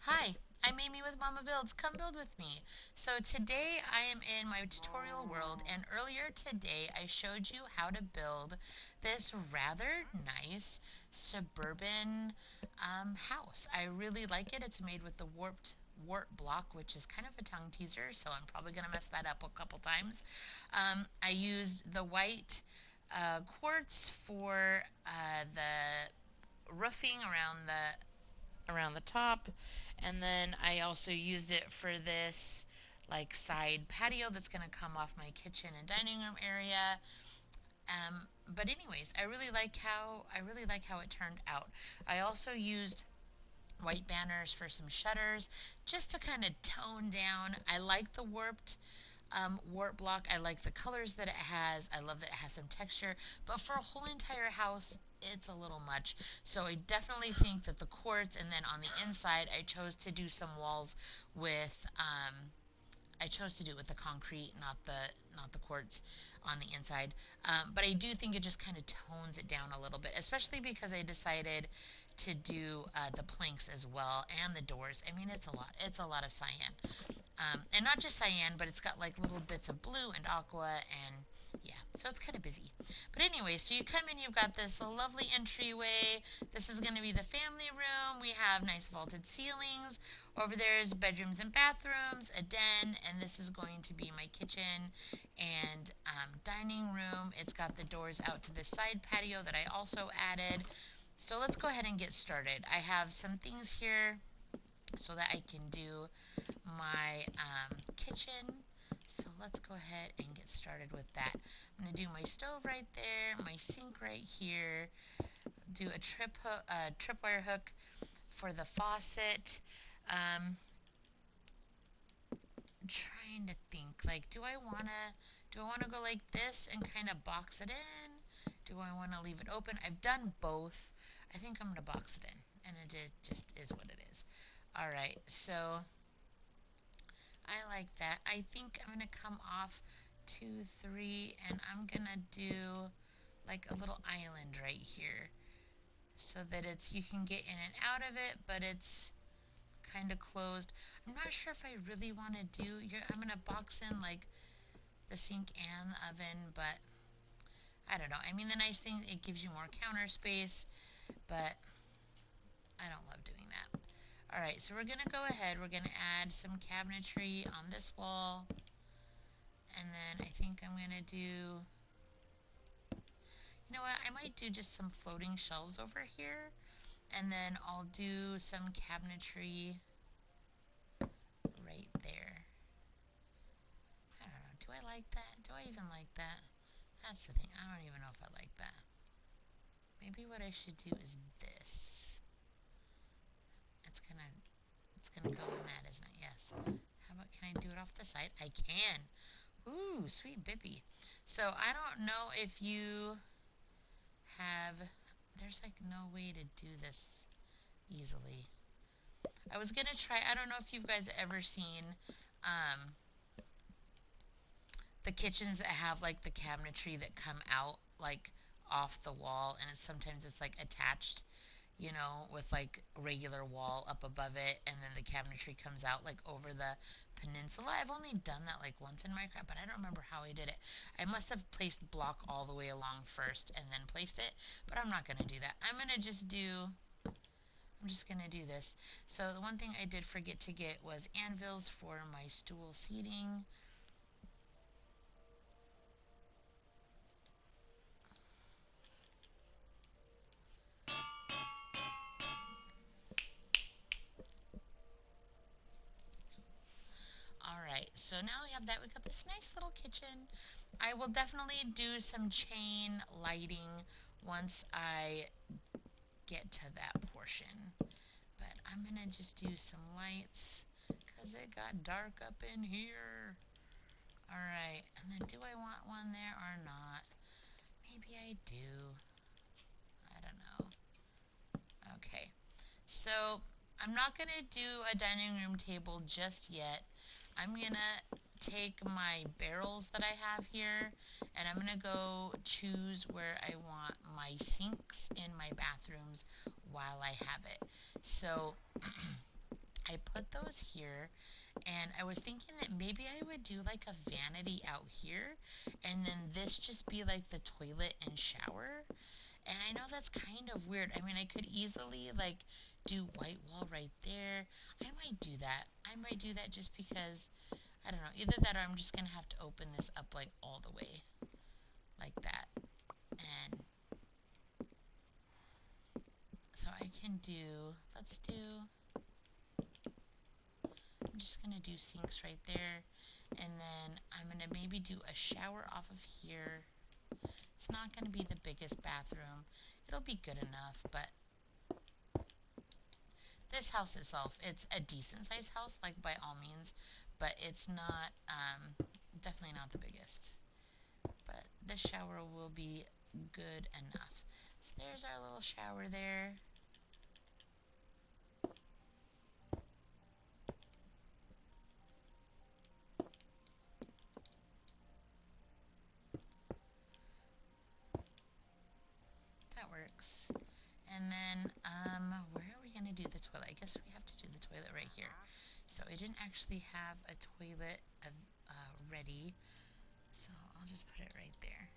Hi, I'm Amy with Momma-Builds. Come build with me. So today I am in my tutorial world, and earlier today I showed you how to build this rather nice suburban house. I really like it. It's made with the Wart block, which is kind of a tongue teaser, so I'm probably going to mess that up a couple times. I used the white quartz for the roofing around the top, and then I also used it for this like side patio that's going to come off my kitchen and dining room area. But anyways, I really like how it turned out. I also used white banners for some shutters just to kind of tone down. I like the Wart block. I like the colors that it has. I love that it has some texture. But for a whole entire house, it's a little much. So I definitely think that the quartz, and then on the inside, with I chose to do it with the concrete, not the quartz on the inside. But I do think it just kind of tones it down a little bit, especially because I decided to do the planks as well and the doors. I mean, it's a lot. It's a lot of cyan. And not just cyan, but it's got like little bits of blue and aqua, and yeah, so it's kind of busy. But anyway, so you come in, you've got this lovely entryway. This is going to be the family room. We have nice vaulted ceilings. Over there is bedrooms and bathrooms, a den, and this is going to be my kitchen and dining room. It's got the doors out to the side patio that I also added. So let's go ahead and get started. I have some things here so that I can do my kitchen. So let's go ahead and get started with that. I'm going to do my stove right there, my sink right here, do a tripwire hook for the faucet. Um, Trying to think, like, do I wanna go like this and kind of box it in? Do I want to leave it open? I've done both. I think I'm gonna box it in, and it just is what it is. All right, so I like that. I think I'm gonna come off 2, 3, and I'm gonna do like a little island right here so that you can get in and out of it, but it's kind of closed. I'm not sure if I really want to I'm gonna box in like the sink and the oven, but I don't know. I mean, the nice thing, it gives you more counter space, but I don't love doing that. All right, so we're gonna go ahead. We're gonna add some cabinetry on this wall. And then I think I'm going to do, you know what, I might do just some floating shelves over here. And then I'll do some cabinetry right there. I don't know, do I like that? Do I even like that? That's the thing, I don't even know if I like that. Maybe what I should do is this. It's gonna, it's gonna go in that, isn't it? Yes. How about, can I do it off the side? I can. Ooh, sweet Bippy. So I don't know if you have, there's like no way to do this easily. I was gonna try, I don't know if you guys ever seen um, the kitchens that have like the cabinetry that come out like off the wall, and sometimes it's like attached, with like regular wall up above it, and then the cabinetry comes out like over the peninsula. I've only done that like once in Minecraft, but I don't remember how I did it. I must have placed block all the way along first and then placed it, but I'm not gonna do that. I'm just gonna do this. So the one thing I did forget to get was anvils for my stool seating. All right, so now we have that. We got this nice little kitchen. I will definitely do some chain lighting once I get to that portion. But I'm gonna just do some lights because it got dark up in here. All right, and then do I want one there or not? Maybe I do. I don't know. Okay, so I'm not going to do a dining room table just yet. I'm going to take my barrels that I have here, and I'm going to go choose where I want my sinks in my bathrooms while I have it. So I put those here, and I was thinking that maybe I would do like a vanity out here, and then this just be like the toilet and shower. And I know that's kind of weird. I mean, I could easily like do white wall right there. I might do that. I might do that just because I don't know. Either that or I'm just gonna have to open this up like all the way like that. And so I can do, let's do, I'm just gonna do sinks right there. And then I'm gonna maybe do a shower off of here. It's not gonna be the biggest bathroom. It'll be good enough, but this house itself, it's a decent sized house, like by all means, but it's not, definitely not the biggest. But the shower will be good enough. So there's our little shower there. That works. And then, where are we gonna do the toilet? I guess we have to do the toilet right here. So I didn't actually have a toilet ready, so I'll just put it right there.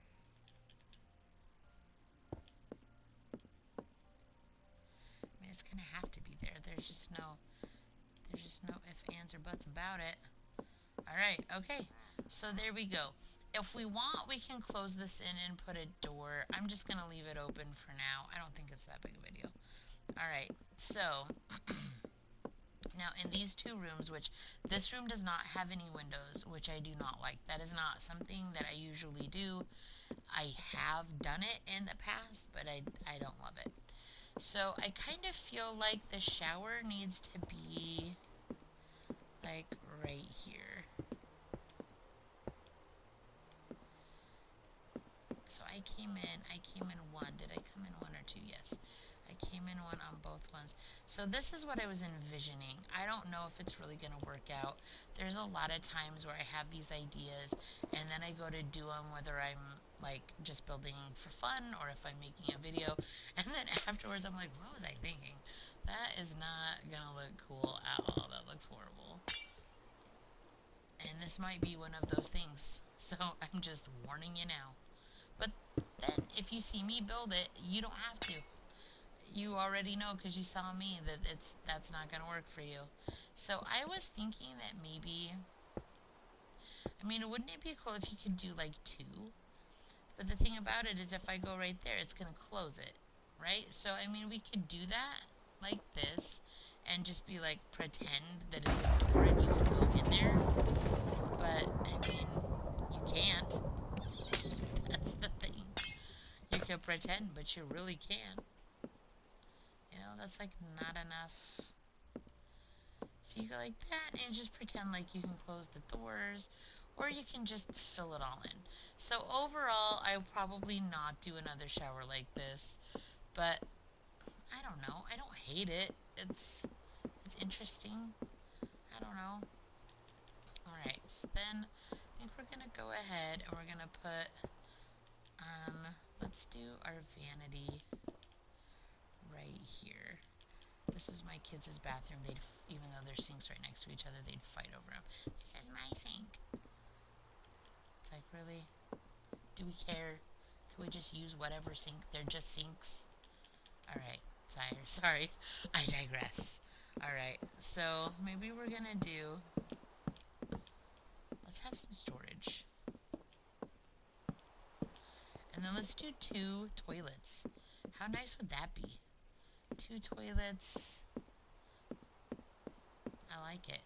I mean, it's gonna have to be there. There's just no ifs, ands, or buts about it. All right, okay. So there we go. If we want, we can close this in and put a door. I'm just gonna leave it open for now. I don't think it's that big of a deal. All right, so now in these two rooms, which this room does not have any windows, which I do not like. That is not something that I usually do. I have done it in the past, but I don't love it. So I kind of feel like the shower needs to be like right here. So I came in one. Did I come in one or two? Yes. I came in one on both ones. So this is what I was envisioning. I don't know if it's really going to work out. There's a lot of times where I have these ideas and then I go to do them, whether I'm like just building for fun or if I'm making a video. And then afterwards I'm like, what was I thinking? That is not going to look cool at all. That looks horrible. And this might be one of those things. So I'm just warning you now. But then if you see me build it, you don't have to. You already know because you saw me that that's not going to work for you. So I was thinking that maybe, I mean, wouldn't it be cool if you could do like two? But the thing about it is if I go right there, it's going to close it, right? So, I mean, we could do that like this and just be like pretend that it's a door and you can go in there. But, I mean, you can't. That's the thing. You can pretend, but you really can't. You know, that's like not enough. So you go like that and just pretend like you can close the doors, or you can just fill it all in. So overall, I will probably not do another shower like this, but I don't know. I don't hate it. It's interesting. I don't know. Alright, so then I think we're gonna go ahead and we're gonna put let's do our vanity right here. This is my kids' bathroom. Even though their sinks right next to each other, they'd fight over them. This is my sink. It's like, really? Do we care? Can we just use whatever sink? They're just sinks. Alright, sorry. I digress. Alright, so maybe we're gonna do, let's have some storage. And then let's do two toilets. How nice would that be? Two toilets. I like it.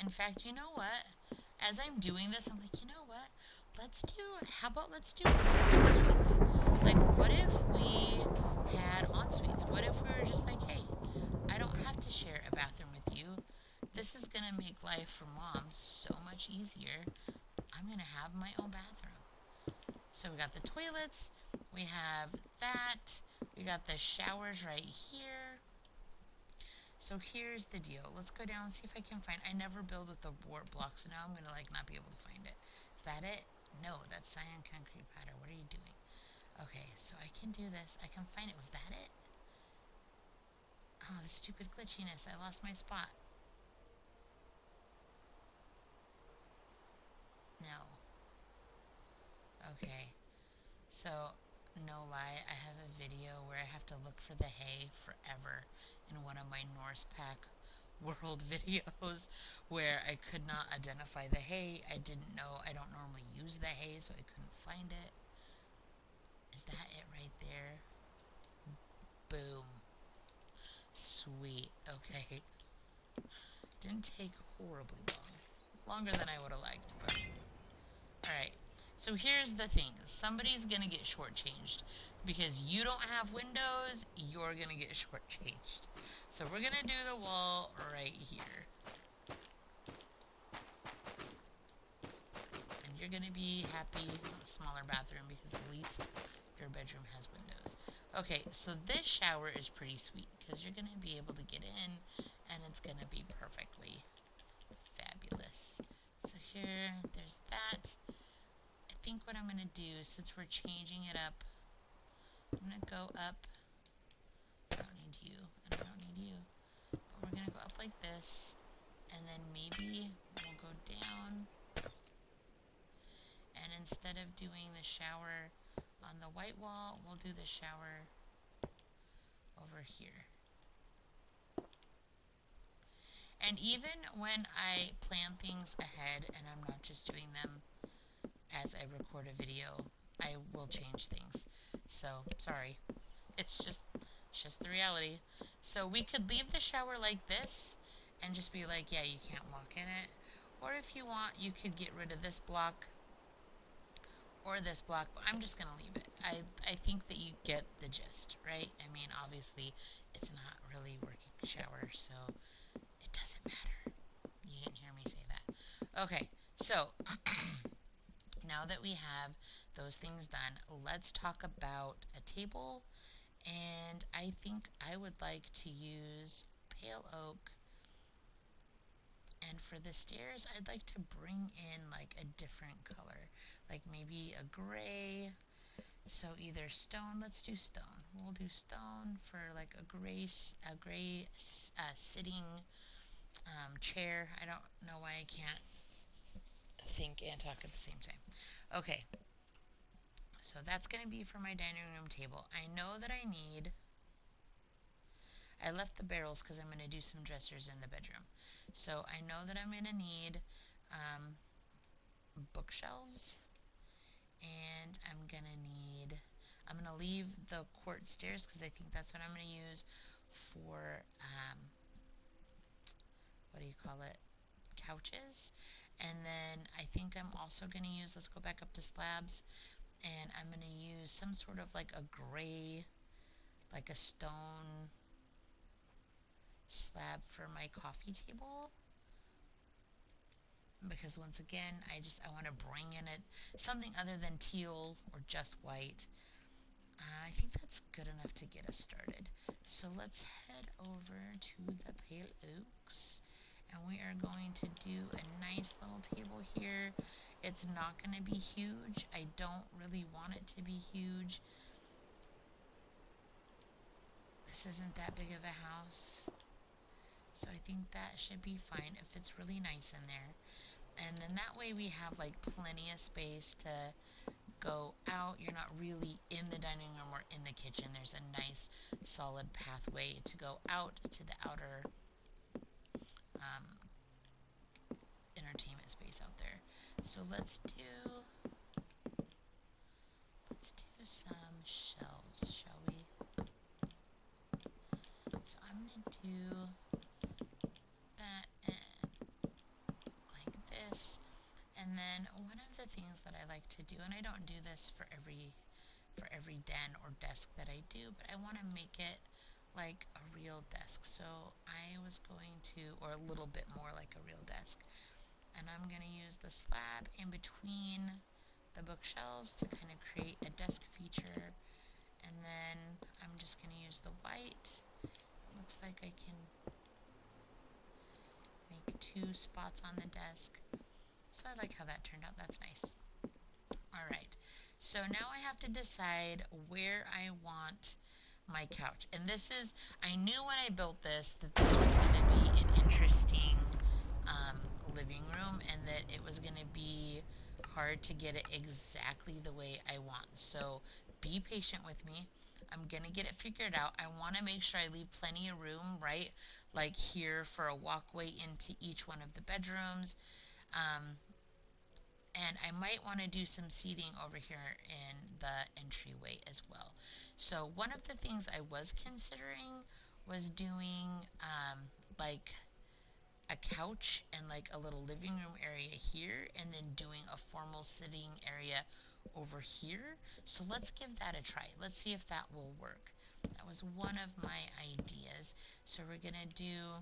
In fact, you know what? As I'm doing this, I'm like, you know what? How about let's do en suites? Like, what if we had en suites? What if we were just like, hey, I don't have to share a bathroom with you. This is going to make life for mom so much easier. I'm going to have my own bathroom. So we got the toilets, we have that, we got the showers right here. So here's the deal. Let's go down and see if I can find, I never build with the Wart blocks, so now I'm going to like not be able to find it. Is that it? No, that's cyan concrete powder. What are you doing? Okay, so I can do this. I can find it. Was that it? Oh, the stupid glitchiness. I lost my spot. So, no lie, I have a video where I have to look for the hay forever in one of my Norse Pack World videos where I could not identify the hay. I didn't know, I don't normally use the hay, so I couldn't find it. Is that it right there? Boom. Sweet. Okay. Didn't take horribly long. Longer than I would have liked, but alright. So here's the thing. Somebody's gonna get shortchanged. Because you don't have windows, you're gonna get shortchanged. So we're gonna do the wall right here. And you're gonna be happy with a smaller bathroom because at least your bedroom has windows. Okay, so this shower is pretty sweet because you're gonna be able to get in and it's gonna be perfectly fabulous. So here, there's that. I think what I'm going to do, since we're changing it up, I'm going to go up. I don't need you, and I don't need you. But we're going to go up like this, and then maybe we'll go down. And instead of doing the shower on the white wall, we'll do the shower over here. And even when I plan things ahead and I'm not just doing them as I record a video, I will change things. So, sorry. It's just the reality. So we could leave the shower like this and just be like, yeah, you can't walk in it. Or if you want, you could get rid of this block or this block, but I'm just going to leave it. I think that you get the gist, right? I mean, obviously, it's not really working shower, so it doesn't matter. You didn't hear me say that. Okay, so now that we have those things done, let's talk about a table. And I think I would like to use pale oak. And for the stairs, I'd like to bring in like a different color, like maybe a gray. So either stone, let's do stone. We'll do stone for like a gray sitting chair. I don't know why I can't think and talk at the same time. Okay, so that's going to be for my dining room table. I know that I left the barrels because I'm going to do some dressers in the bedroom. So I know that I'm going to need bookshelves, and I'm going to leave the quartz stairs because I think that's what I'm going to use for, what do you call it, couches. And then I think I'm also going to use, let's go back up to slabs, and I'm going to use some sort of like a gray, like a stone slab for my coffee table, because once again I want to bring in it something other than teal or just white. I think that's good enough to get us started. So let's head over to the pale oaks, and we are going to do a nice little table here. It's not going to be huge. I don't really want it to be huge. This isn't that big of a house, so I think that should be fine. It fits really nice in there. And then that way we have like plenty of space to go out. You're not really in the dining room or in the kitchen. There's a nice solid pathway to go out to the outer entertainment space out there. So let's do some shelves, shall we? So I'm going to do that and like this. And then one of the things that I like to do, and I don't do this for every den or desk that I do, but I want to make it like a real desk. So I was going to, or a little bit more like a real desk. And I'm going to use the slab in between the bookshelves to kind of create a desk feature. And then I'm just going to use the white. It looks like I can make 2 spots on the desk. So I like how that turned out. That's nice. Alright, so now I have to decide where I want my couch. And this is, I knew when I built this that this was going to be an interesting living room, and that it was going to be hard to get it exactly the way I want. So be patient with me. I'm going to get it figured out. I want to make sure I leave plenty of room, right? Like here for a walkway into each one of the bedrooms. Um, and I might want to do some seating over here in the entryway as well. So one of the things I was considering was doing like a couch and like a little living room area here, and then doing a formal sitting area over here. So let's give that a try. Let's see if that will work. That was one of my ideas. So we're gonna do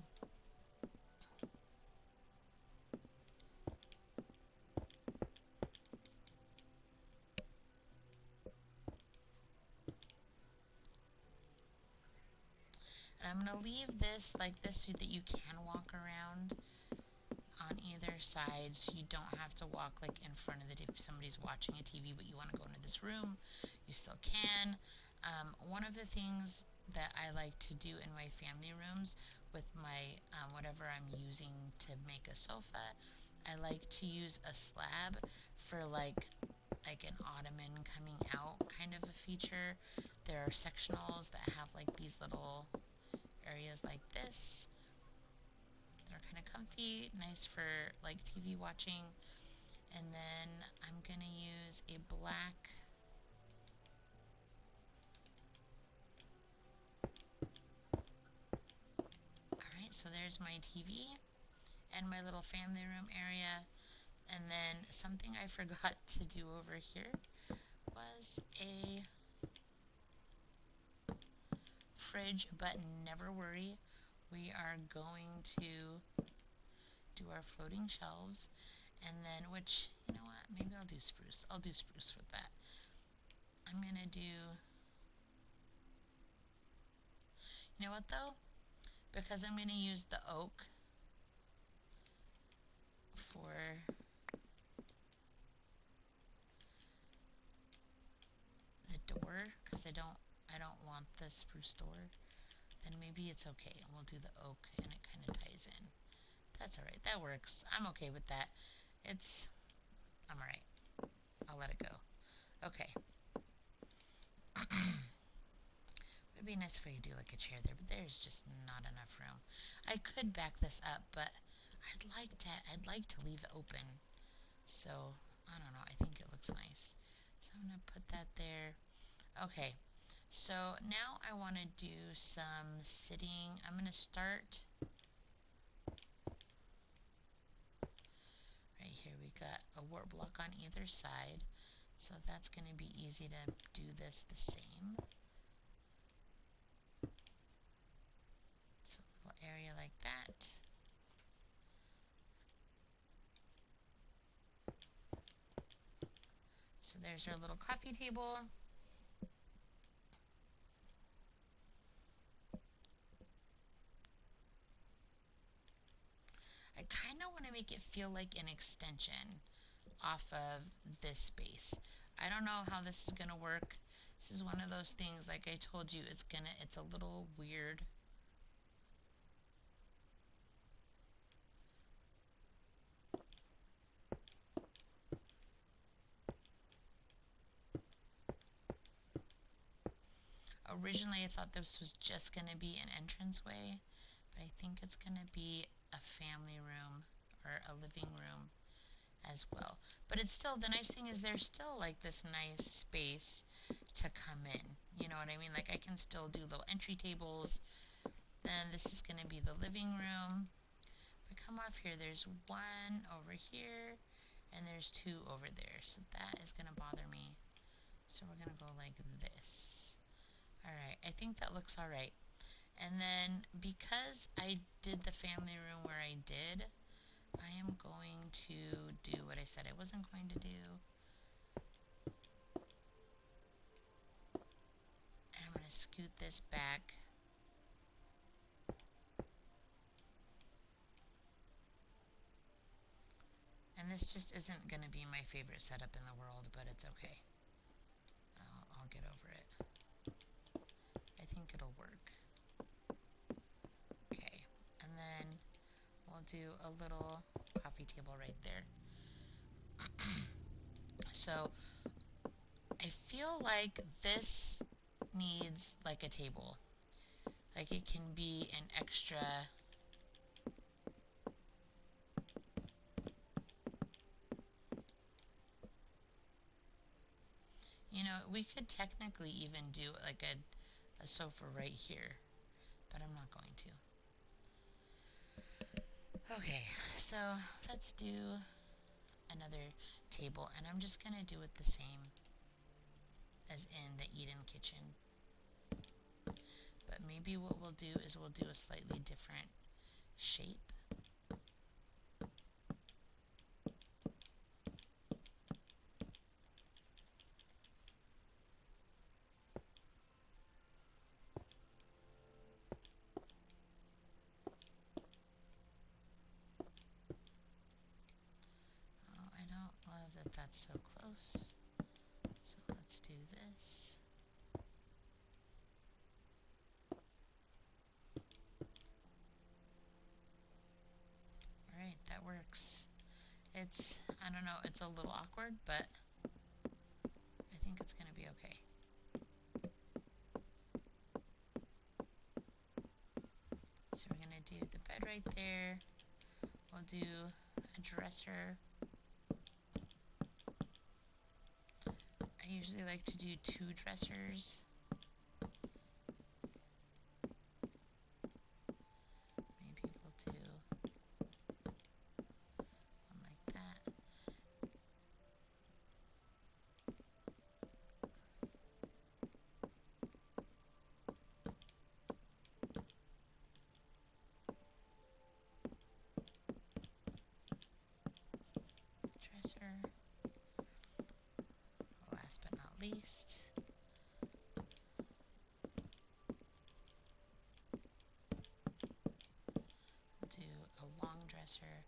and I'm gonna leave this like this so that you can walk around on either side, so you don't have to walk like in front of the if somebody's watching a TV but you want to go into this room, you still can. One of the things that I like to do in my family rooms with my whatever I'm using to make a sofa, I like to use a slab for like an ottoman coming out kind of a feature. There are sectionals that have like these little areas like this. They're kind of comfy, nice for like TV watching. And then I'm going to use a black Alright, so there's my TV and my little family room area. And then something I forgot to do over here was a fridge, but never worry. We are going to do our floating shelves, and then, which, you know what, maybe I'll do spruce. I'll do spruce with that. I'm going to do, you know what though? Because I'm going to use the oak for the door, because I don't want the spruce door, then maybe it's okay and we'll do the oak and it kind of ties in. That's alright, that works. I'm okay with that. I'm alright. I'll let it go. Okay. It'd be nice if we could do like a chair there, but there's just not enough room. I could back this up, but I'd like to leave it open. So I don't know, I think it looks nice. So I'm gonna put that there. Okay, so now I want to do some sitting. I'm going to start right here. We got a wart block on either side, so that's going to be easy to do this the same. So a little area like that. So there's our little coffee table. I kind of want to make it feel like an extension off of this space. I don't know how this is going to work. This is one of those things, like I told you, it's a little weird. Originally, I thought this was just going to be an entranceway, but I think it's going to be a family room or a living room as well. But it's still, the nice thing is there's still like this nice space to come in. You know what I mean? Like I can still do little entry tables. Then this is going to be the living room. If I come off here, there's one over here and there's two over there. So that is going to bother me. So we're going to go like this. Alright, I think that looks alright. And then because I did the family room where I did, I am going to do what I said I wasn't going to do. And I'm going to scoot this back. And this just isn't going to be my favorite setup in the world, but it's okay. I'll get over it. I think it'll work. Okay, and then we'll do a little coffee table right there. So I feel like this needs like a table. Like it can be an extra. You know, we could technically even do like a sofa right here, but I'm not going to. Okay, so let's do another table, and I'm just gonna do it the same as in the Eden kitchen. But maybe what we'll do is we'll do a slightly different shape. Oh, I don't love that that's so close. So let's do this. Alright, that works. I don't know, it's a little awkward, but I think it's going to be okay. So we're going to do the bed right there. We'll do a dresser. I usually like to do 2 dressers. Maybe we'll do one like that. Dresser. Last but not least, we'll do a long dresser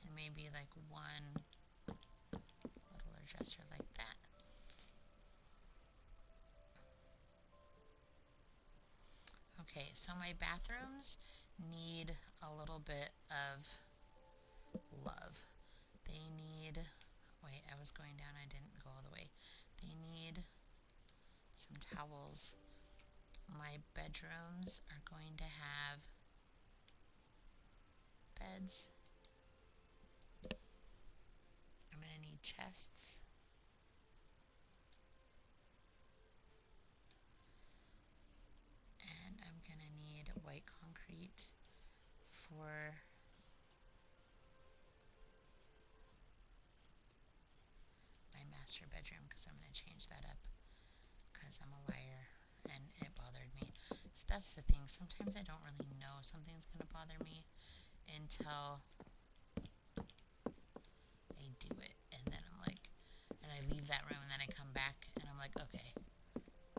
and maybe like one littler dresser like that. Okay, so my bathrooms need a little bit of love. They need, wait, I was going down, I didn't go all the way. They need some towels. My bedrooms are going to have beds. I'm going to need chests. And I'm going to need white concrete for my master bedroom because I'm going to change that up because I'm a liar and it bothered me. So that's the thing. Sometimes I don't really know something's going to bother me until I do it. And then I'm like, and I leave that room and then I come back and I'm like, okay,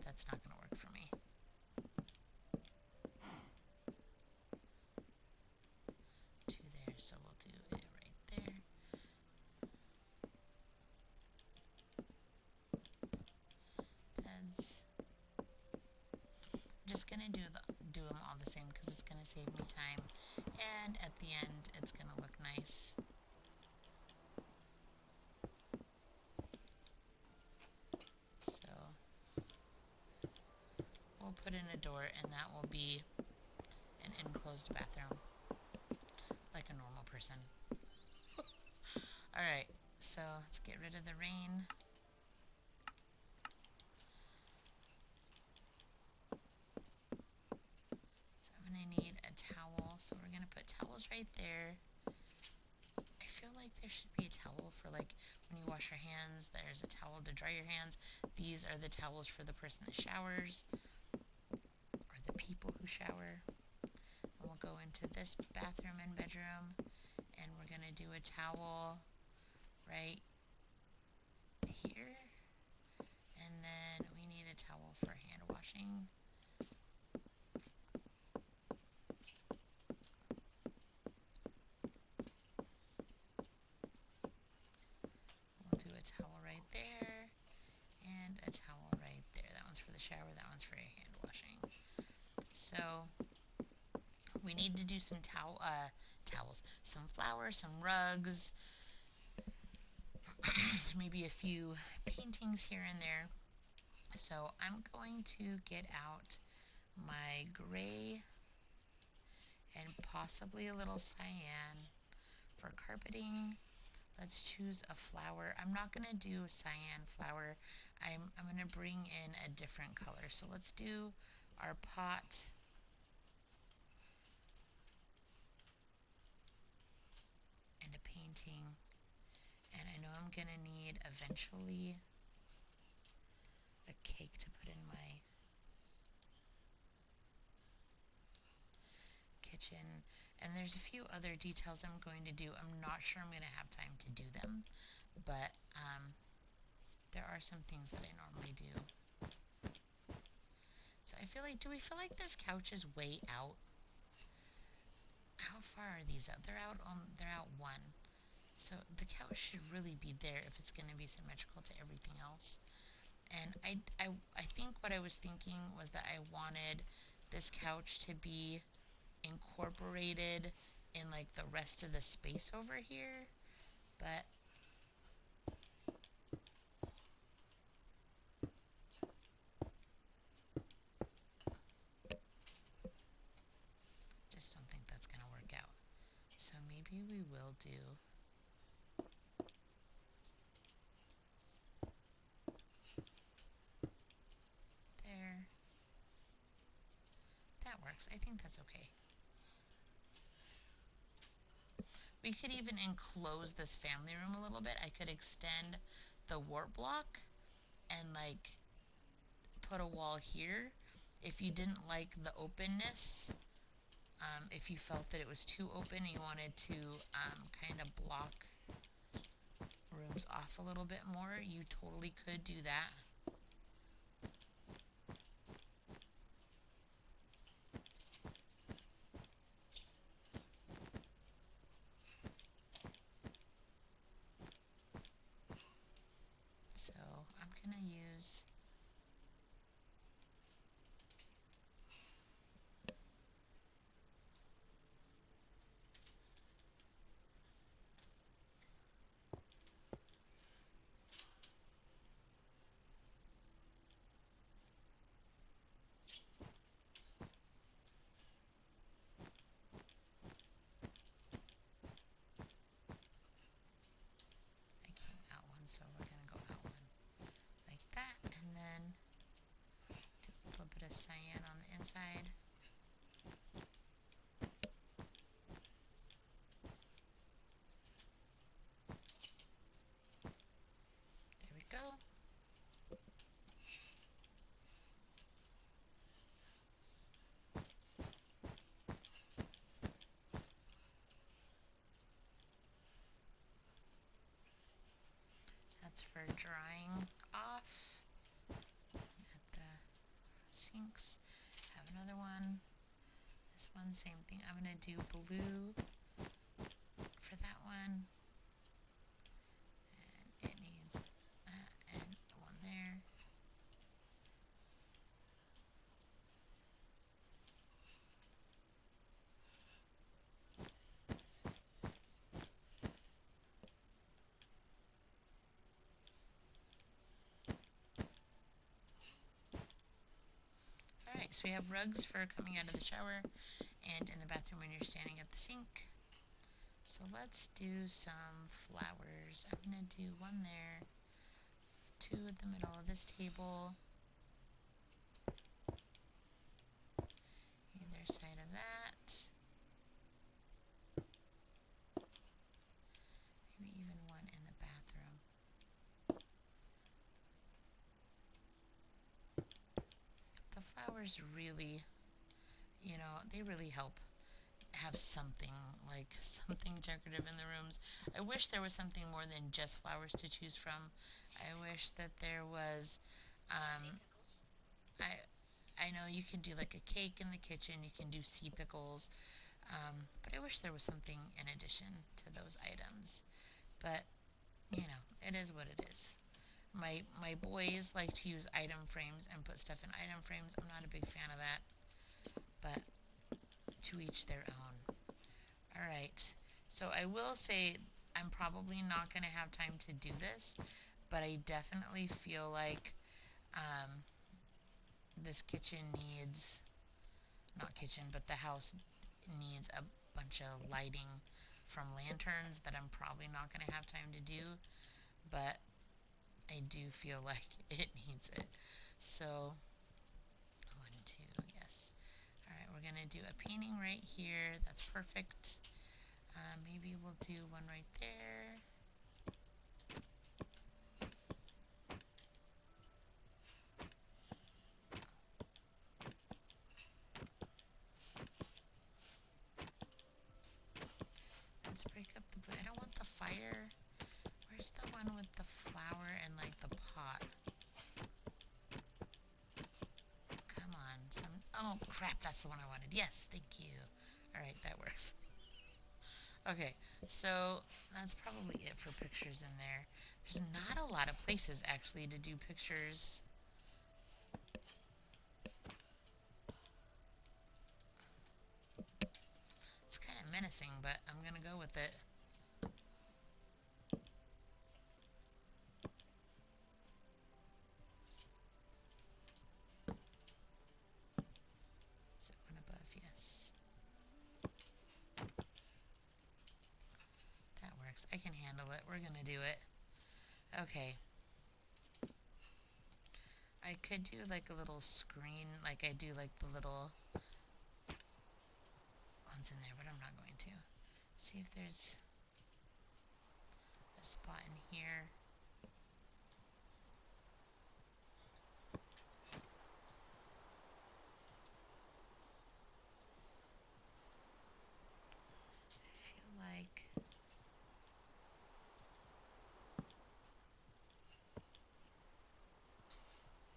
that's not going to work for me. Two there, so we'll do it right there. Beds. I'm just gonna do them all the same because it's gonna save me time, and at the end it's gonna look nice. So we'll put in a door, and that will be an enclosed bathroom, like a normal person. Alright, so let's get rid of the rain. So I'm going to need a towel, so we're going to put towels right there. I feel like there should be a towel for like when you wash your hands, there's a towel to dry your hands. These are the towels for the person that showers, or the people who shower. And we'll go into this bathroom and bedroom, and we're going to do a towel right here, and then we need a towel for hand washing. We'll do a towel right there and a towel right there. That one's for the shower, that one's for hand washing. So we need to do some towels, some flowers, some rugs. maybe a few paintings here and there. So I'm going to get out my gray and possibly a little cyan for carpeting. Let's choose a flower. I'm not going to do a cyan flower. I'm going to bring in a different color. So let's do our pot. And a painting. And I know I'm going to need eventually a cake to put in my kitchen. And there's a few other details I'm going to do. I'm not sure I'm going to have time to do them, but there are some things that I normally do. So I feel like, do we feel like this couch is way out? How far are these out? They're out one. So the couch should really be there if it's going to be symmetrical to everything else. And I think what I was thinking was that I wanted this couch to be incorporated in like the rest of the space over here, but just don't think that's gonna work out. So maybe we will do there. That works. I think that's okay. We could even enclose this family room a little bit. I could extend the Wart block and like put a wall here. If you didn't like the openness, if you felt that it was too open and you wanted to kind of block rooms off a little bit more, you totally could do that. So I'm gonna use I came out one, so we're gonna go out one like that, and then do a little bit of cyan on the inside. There we go. That's for drying off at the sinks. Have another one. This one, same thing. I'm gonna do blue for that one. And it needs that and one there. Alright, so we have rugs for coming out of the shower and in the bathroom when you're standing at the sink. So let's do some flowers. I'm going to do one there, two at the middle of this table, either side of that, maybe even one in the bathroom. The flowers really, they really help have something, like something decorative in the rooms. I wish there was something more than just flowers to choose from. I wish that there was, I I know you can do like a cake in the kitchen, you can do sea pickles, but I wish there was something in addition to those items. But it is what it is. My boys like to use item frames and put stuff in item frames. I'm not a big fan of that, but to each their own. All right. So I will say I'm I'm probably not going to have time to do this, but I definitely feel like this kitchen needs, not kitchen, but the house needs a bunch of lighting from lanterns that I'm probably not going to have time to do, but I do feel like it needs it. So, 1, 2, yes. Alright, we're going to do a painting right here. That's perfect. Maybe we'll do one right there. Let's break up the blue. I don't want the fire. Where's the one with the flower and like the pot? Come on, oh crap, that's the one I wanted. Yes, thank you. Alright, that works. Okay, so that's probably it for pictures in there. There's not a lot of places actually to do pictures. It's kind of menacing, but I'm gonna go with it. Is it one above? Yes. That works. I can handle it. We're gonna do it. Okay. I could do like a little screen, like I do like the little ones in there, but I'm not going to. See if there's a spot in here. I feel like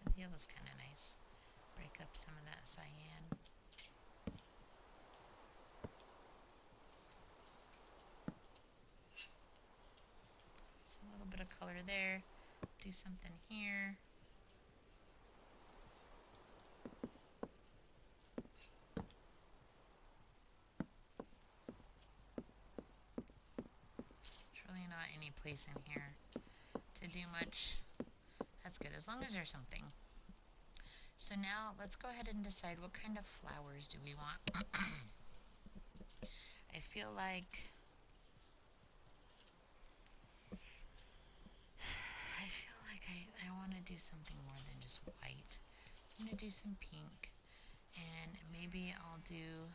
the yellow's kind of nice. Break up some of that cyan. So a little bit of color there. Do something here. There's really not any place in here to do much. That's good, as long as there's something. So now let's go ahead and decide what kind of flowers do we want. I feel like I want to do something more than just white. I'm going to do some pink, and maybe I'll do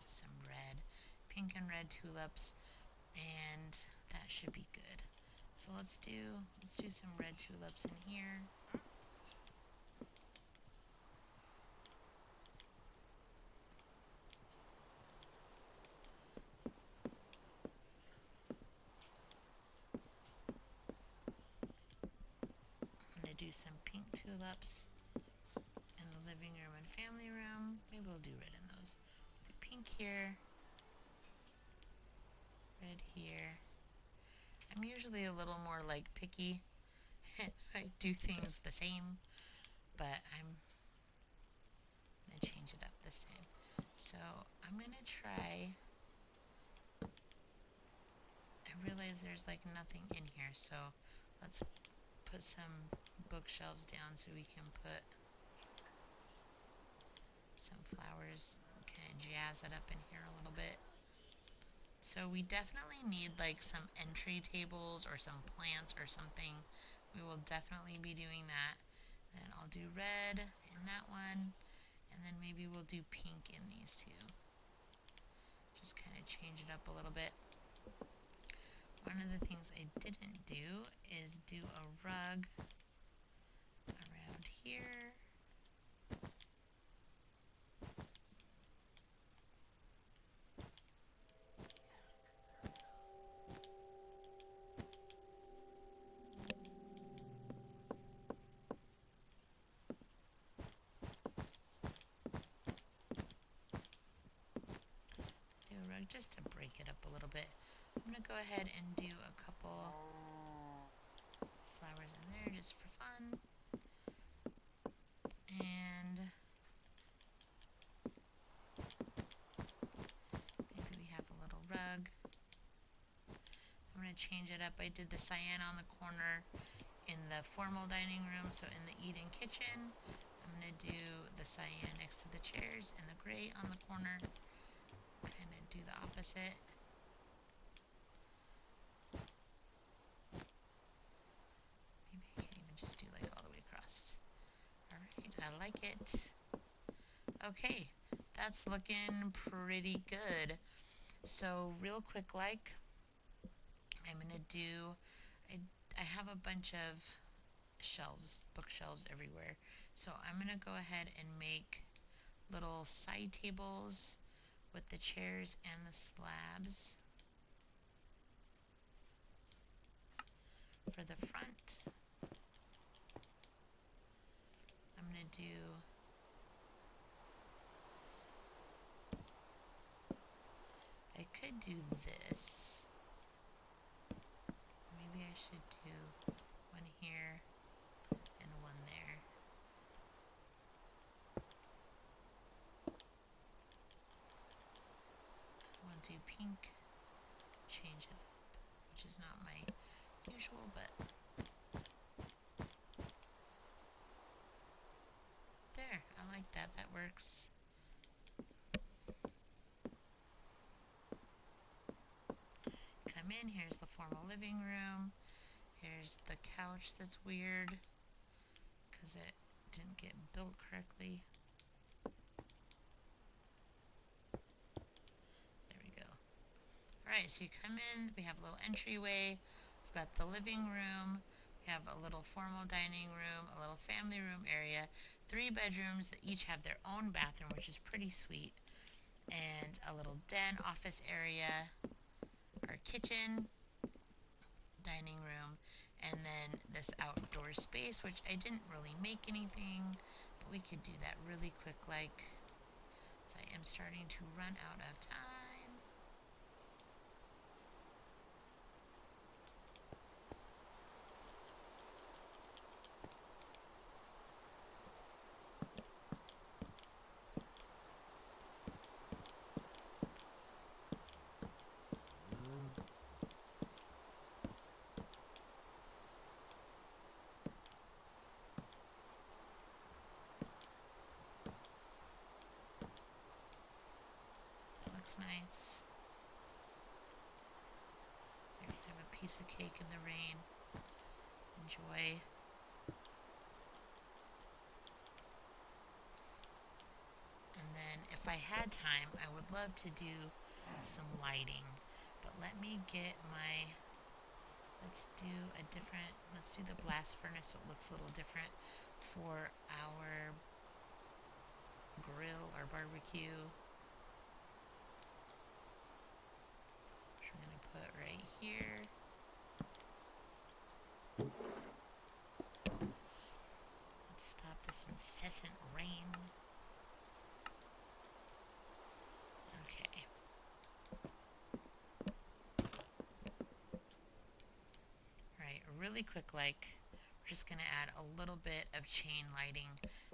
some red. Pink and red tulips, and that should be good. So let's do some red tulips in here. I'm going to do some pink tulips in the living room and family room. Maybe we'll do red in those. Do pink here, red here. I'm usually a little more like picky. I do things the same, but I'm going to change it up this time. So I'm going to try. I realize there's like nothing in here, so let's put some bookshelves down so we can put some flowers, kind of jazz it up in here a little bit. So we definitely need like some entry tables or some plants or something. We will definitely be doing that. Then I'll do red in that one, and then maybe we'll do pink in these two. Just kind of change it up a little bit. One of the things I didn't do is do a rug around here. Do a rug just to break it up a little bit. I'm going to go ahead and do a couple flowers in there just for fun. And maybe we have a little rug. I'm going going to change it up. I did the cyan on the corner in the formal dining room, so in the eat-in kitchen, I'm going to do the cyan next to the chairs and the gray on the corner. Kind of do the opposite. Maybe I can even just do like all the way across. Alright, I like it. Okay, that's looking pretty good. So real quick, like, I'm gonna do, I have a bunch of shelves, bookshelves everywhere. So I'm gonna go ahead and make little side tables with the chairs and the slabs for the front. I'm gonna do I could do this. Maybe I should do one here and one there. I want to do pink, change it up, which is not my usual, but there, I like that, that works. Come in, here's the formal living room. Here's the couch that's weird because it didn't get built correctly. There we go. Alright, so you come in, we have a little entryway. We've got the living room. We have a little formal dining room, a little family room area, 3 bedrooms that each have their own bathroom, which is pretty sweet, and a little den office area, our kitchen, dining room, and then this outdoor space, which I didn't really make anything, but we could do that really quick, like, so I am starting to run out of time. That looks nice. There you have a piece of cake in the rain. Enjoy. And then if I had time, I would love to do some lighting, but let me get my, let's do the blast furnace so it looks a little different for our grill or barbecue, which I'm going to put right here. Let's stop this incessant rain. Okay. Alright, really quick, like, we're just going to add a little bit of chain lighting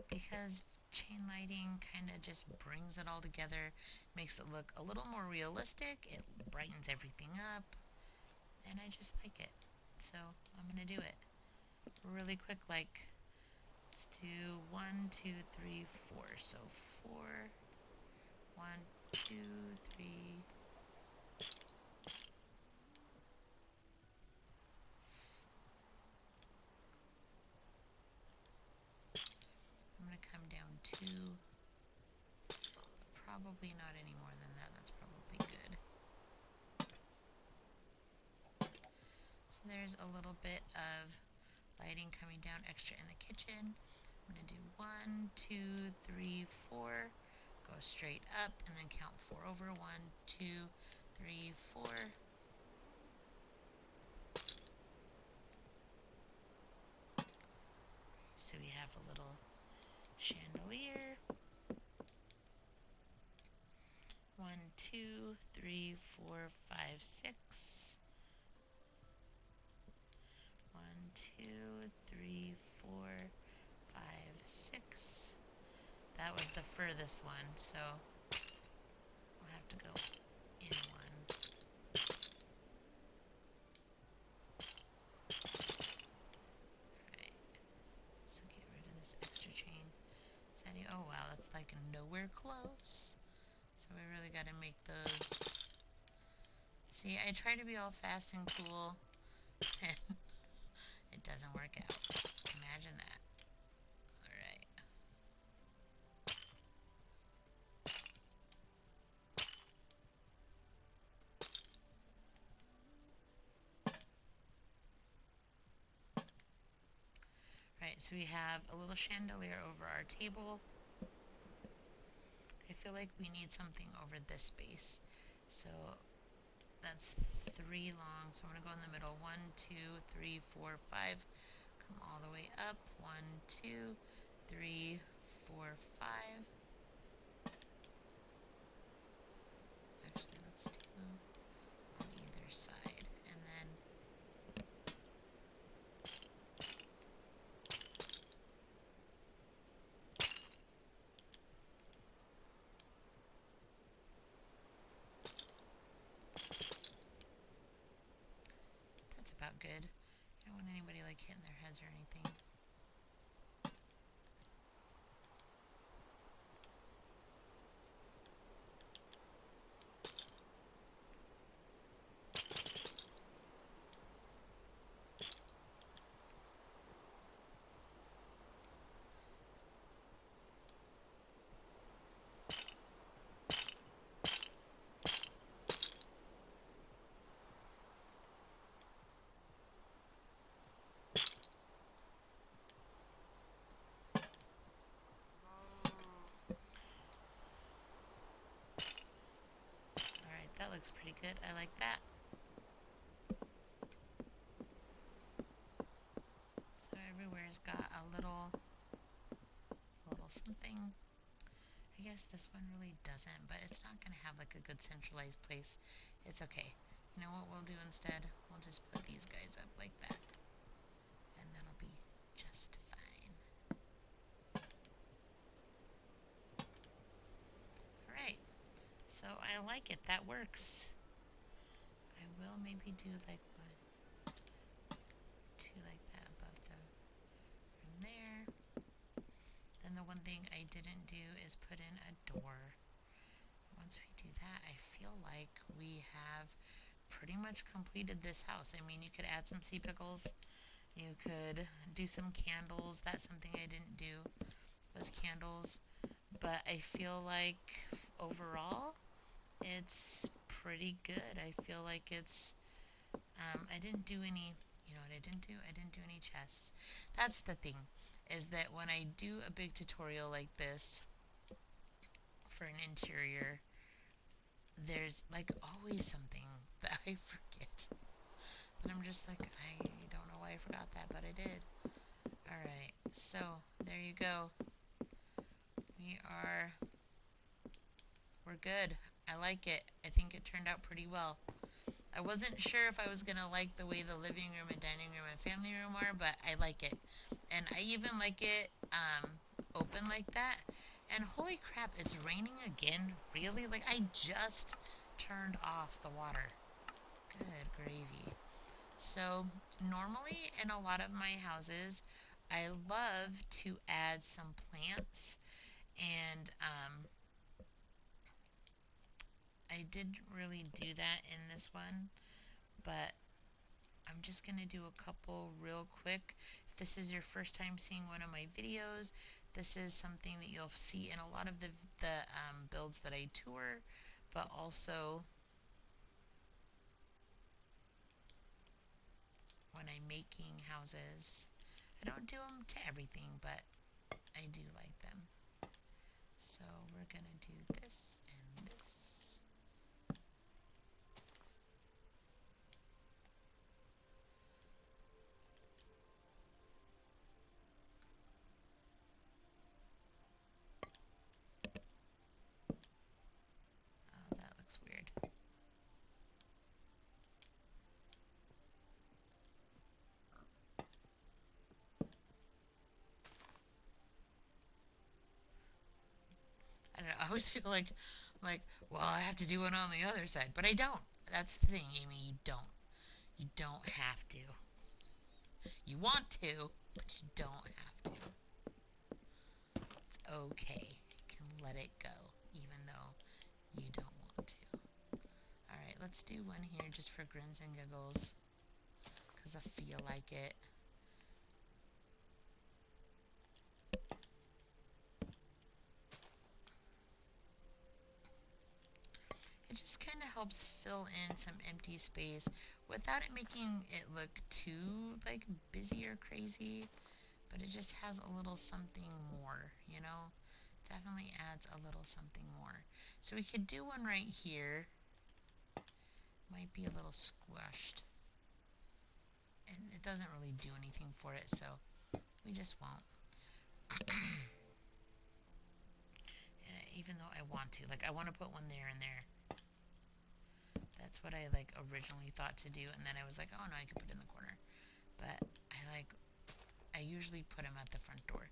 because chain lighting kind of just brings it all together, makes it look a little more realistic, it brightens everything up, and I just like it. So I'm going to do it really quick, like, let's do 1, 2, 3, 4. So 4, 1, 2, 3. I'm going to come down 2, but probably not any more than that. That's probably good. So there's a little bit of lighting coming down extra in the kitchen. I'm going to do 1, 2, 3, 4. Go straight up and then count 4 over. 1, 2, 3, 4. So we have a little chandelier. 1, 2, 3, 4, 5, 6. 1, 2, 3, 4, 5, 6. That was the furthest one, so we'll have to go in 1. gotta make those. See, I try to be all fast and cool, and it doesn't work out. Imagine that. Alright. Right, so we have a little chandelier over our table. I feel like we need something over this space. So that's 3 long. So I'm going to go in the middle. 1, 2, 3, 4, 5. Come all the way up. 1, 2, 3, 4, 5. Actually, let's do on either side. And then that's about good. I don't want anybody like hitting their heads or anything. Alright, that looks pretty good. I like that. So everywhere's got a little something. I guess this one really doesn't, but it's not going to have like a good centralized place. It's okay. You know what we'll do instead? We'll just put these guys up like that. And that'll be just fine. Alright. So I like it. That works. I will maybe do like 2 like that above the room there. Then the one thing I didn't do is put in a door. Once we do that, I feel like we have pretty much completed this house. I mean, you could add some sea pickles. You could do some candles. That's something I didn't do, was candles. But I feel like overall, it's pretty good. I feel like it's, I didn't do any, you know what I didn't do? I didn't do any chests. That's the thing, is that when I do a big tutorial like this for an interior, there's like always something that I forget. And I'm just like, I don't know why I forgot that, but I did. Alright, so there you go. We're good. I like it. I think it turned out pretty well. I wasn't sure if I was going to like the way the living room and dining room and family room are, but I like it. And I even like it open like that. And holy crap, it's raining again? Really? Like, I just turned off the water. Good gravy. So, normally in a lot of my houses, I love to add some plants. And I didn't really do that in this one, but I'm just going to do a couple real quick. If this is your first time seeing one of my videos, this is something that you'll see in a lot of the builds that I tour, but also when I'm making houses. I don't do them to everything, but I do like them. So we're going to do this and this. Oh, that looks weird. I don't know, I always feel like, well, I have to do one on the other side, but I don't. That's the thing, Amy, you don't. You don't have to. You want to, but you don't have to. It's okay. You can let it go, even though you don't want too. Alright, let's do one here just for grins and giggles. Because I feel like it. It just kind of helps fill in some empty space without it making it look too like busy or crazy, but it just has a little something more, you know? Definitely adds a little something more. So we could do one right here. Might be a little squished. And it doesn't really do anything for it, so we just won't. Even though I want to. Like, I want to put one there and there. That's what I, like, originally thought to do, and then I was like, oh, no, I could put it in the corner. But I usually put them at the front door.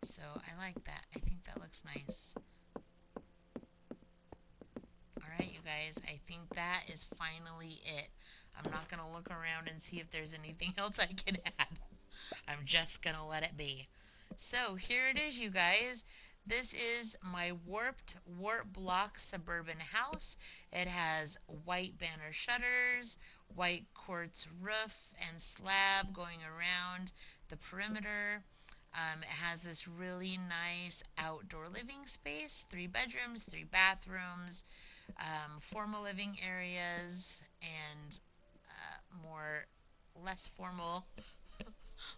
So I like that. I think that looks nice. Alright, you guys, I think that is finally it. I'm not going to look around and see if there's anything else I can add. I'm just going to let it be. So here it is, you guys. This is my warped Wart block suburban house. It has white banner shutters, white quartz roof and slab going around the perimeter. It has this really nice outdoor living space, 3 bedrooms, 3 bathrooms, formal living areas, and more less formal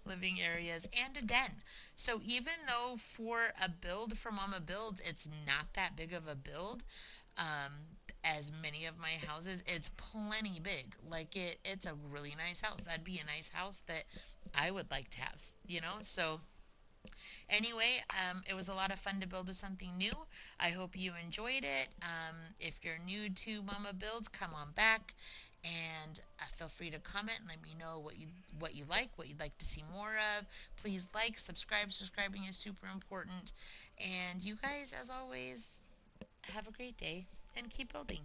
living areas, and a den. So even though for a build for Momma-Builds, it's not that big of a build, um, as many of my houses, it's plenty big. Like it's a really nice house. That'd be a nice house that I would like to have, you know? So anyway, it was a lot of fun to build with something new. I hope you enjoyed it. If you're new to Momma-Builds, come on back and feel free to comment and let me know what you like, what you'd like to see more of. Please like, subscribe. Subscribing is super important. And you guys, as always, have a great day and keep building.